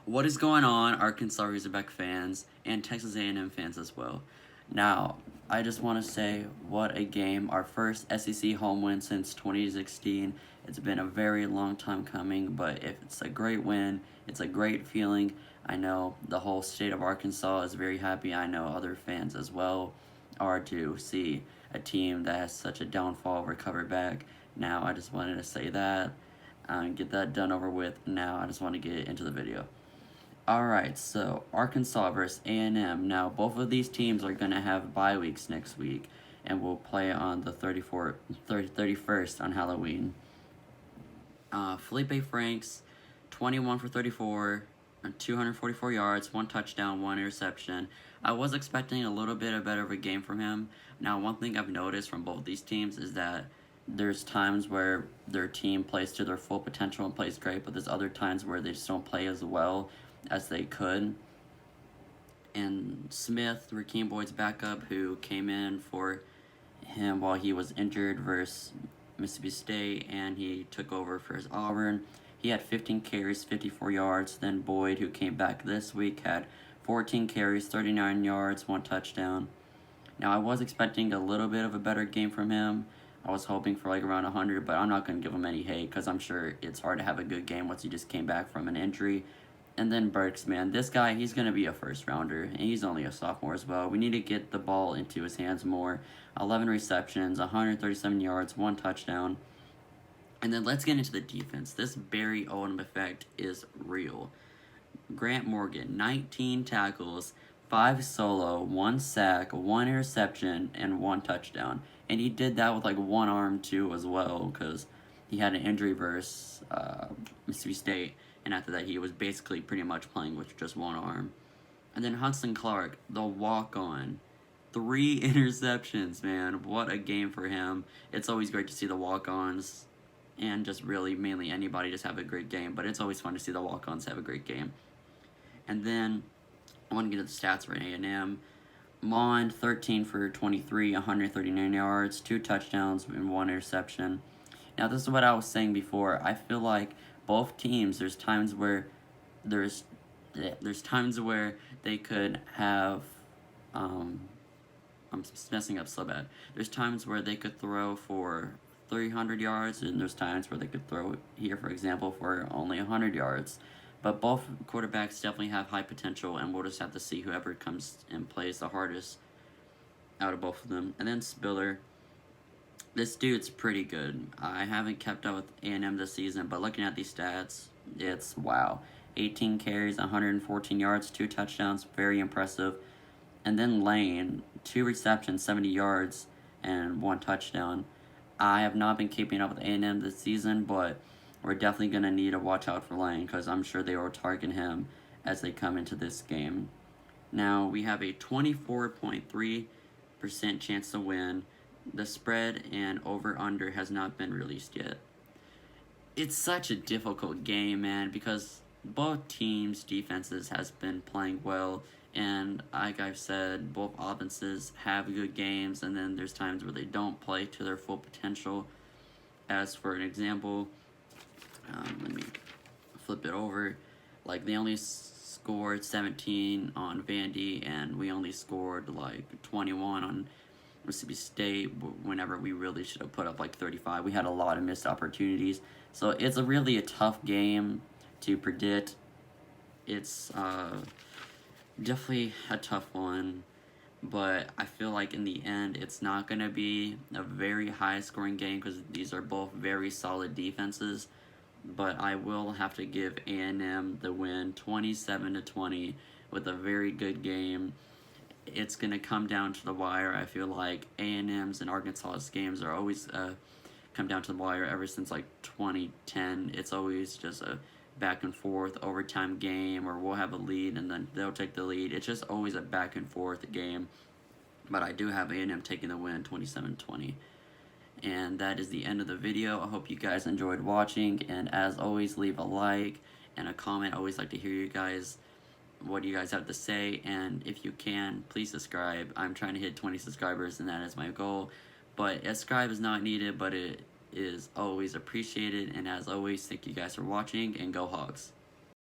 What is going on, Arkansas Razorback fans and Texas A&M fans as well? Now, I just want to say what a game. Our first SEC home win since 2016. It's been a very long time coming, but if it's a great win, it's a great feeling. I know the whole state of Arkansas is very happy. I know other fans as well are to see a team that has such a downfall recover back. Now, I just wanted to say that and get that done over with. Now, I just want to get into the video. Alright, so Arkansas versus A&M. Now, both of these teams are going to have bye weeks next week, and we'll play on the 31st on Halloween. Felipe Franks, 21 for 34, 244 yards, 1 touchdown, 1 interception. I was expecting a little bit better of a game from him. Now, one thing I've noticed from both these teams is that there's times where their team plays to their full potential and plays great, but there's other times where they just don't play as well as they could. And Smith, Rakeem Boyd's backup, who came in for him while he was injured versus Mississippi State, and he took over for his Auburn. He had 15 carries, 54 yards. Then Boyd, who came back this week, had 14 carries, 39 yards, 1 touchdown. Now, I was expecting a little bit of a better game from him. I was hoping for like around 100, but I'm not going to give him any hate because I'm sure it's hard to have a good game once he just came back from an injury. And then Burks, man, this guy, he's going to be a first-rounder, and he's only a sophomore as well. We need to get the ball into his hands more. 11 receptions, 137 yards, 1 touchdown. And then let's get into the defense. This Barry Odom effect is real. Grant Morgan, 19 tackles, 5 solo, 1 sack, 1 interception, and 1 touchdown. And he did that with like one arm too as well, because he had an injury versus Mississippi State. And after that, he was basically pretty much playing with just one arm. And then Hudson Clark, the walk-on. 3 interceptions, man. What a game for him. It's always great to see the walk-ons and just really mainly anybody just have a great game. But it's always fun to see the walk-ons have a great game. And then I want to get to the stats for A&M. Mond, 13 for 23, 139 yards, 2 touchdowns, and 1 interception. Now, this is what I was saying before. I feel like both teams, there's times where they could have, I'm messing up so bad. There's times where they could throw for 300 yards, and there's times where they could throw here, for example, for only 100 yards. But both quarterbacks definitely have high potential, and we'll just have to see whoever comes and plays the hardest out of both of them. And then Spiller. This dude's pretty good. I haven't kept up with A&M this season, but looking at these stats, it's wow. 18 carries, 114 yards, 2 touchdowns, very impressive. And then Lane, 2 receptions, 70 yards, and 1 touchdown. I have not been keeping up with A&M this season, but we're definitely going to need to watch out for Lane because I'm sure they will target him as they come into this game. Now, we have a 24.3% chance to win. The spread and over-under has not been released yet. It's such a difficult game, man, because both teams' defenses has been playing well, and like I've said, both offenses have good games, and then there's times where they don't play to their full potential. As for an example, let me flip it over. Like, they only scored 17 on Vandy, and we only scored like 21 on Mississippi State whenever we really should have put up like 35. We had a lot of missed opportunities. So it's really a tough game to predict. It's definitely a tough one. But I feel like in the end, it's not going to be a very high-scoring game because these are both very solid defenses. But I will have to give A&M the win 27-20 with a very good game. It's going to come down to the wire. I feel like A&M's and Arkansas's games are always come down to the wire ever since like 2010. It's always just a back and forth overtime game, or we'll have a lead and then they'll take the lead. It's just always a back and forth game. But I do have A&M taking the win 27-20. And that is the end of the video. I hope you guys enjoyed watching, and as always, leave a like and a comment. I always like to hear you guys, what do you guys have to say, and if you can, please subscribe. I'm trying to hit 20 subscribers, and that is my goal. But a subscribe is not needed, but it is always appreciated, and as always, thank you guys for watching, and go Hogs.